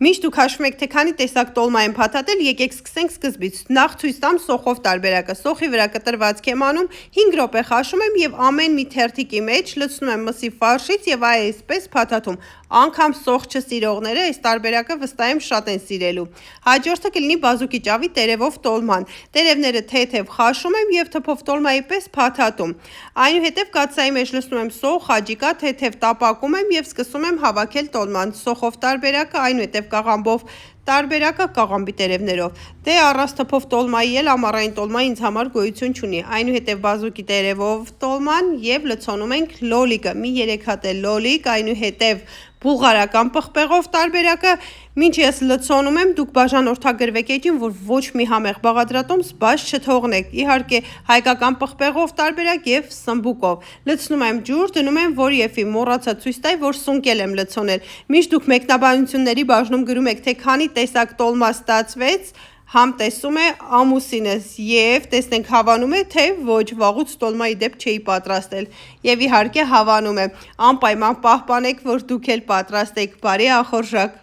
Միշտ դուք հաշվում եք, թե քանի տեսակ տոլմա են փաթաթել, եկեք սկսենք սկզբից։ Նախ ցույց տամ սոխով տարբերակը։ Սոխի վրա կտրվածք եմ անում, 5 րոպե խաշում եմ եւ ամեն մի թերթիկի մեջ լցնում եմ մսի ֆարշից եւ այսպես փաթաթում։ Անգամ սոխ չսիրողները այս տարբերակը վստահ եմ շատ են սիրելու։ Հաջորդը կլինի բազուկի ճավի տերևով տոլման։ Տերևները թեթև խաշում եմ եւ թփով տոլմայի պես փաթաթում։ Այնուհետեւ կաթսայի մեջ լցնում եմ սոխ, աջիկա, թեթև տապակում եմ եւ սկսում եմ հավաքել տոլման։ Սոխով տարբերակը, այնուհետեւ կաղամբով տարբերակը կաղամբի տերևներով։ Դե առանց թփով տոլմայի էլ ամառային տոլմա ինձ համար գոյություն չունի։ Այնուհետև բազուկի տերևով տոլման եւ լցոնում ենք լոլիկը։ Մի 3 հատ է լոլիկ, այնուհետև բուլղարական պղպեղով տարբերակը, մինչ ես լցոնում եմ, դուք բաժանորդագրվեք էջին, որ ոչ մի համեղ բաղադրատոմս բաց չթողնեք։ Իհարկե, հայկական պղպեղով տարբերակ եւ սմբուկով։ Լցնում եմ ջուր, դնում եմ, որ եփի, մոռացա ցույց տալ, որ սունկել եմ լցոնել։ Միշտ դուք մեկնաբանությունների բաժնում գրում եք, թե քանի տեսակ տոլմա ստացվեց, համ տեսում է ամուսինս եւ տեսնենք հավանում է, թե ոչ, վաղուց տոլմայի դեպ չէի պատրաստել։ Եվ իհարկե հավանում է, անպայման պահպանեք, որ դուք էլ պատրաստեք, բարի ախորժակ։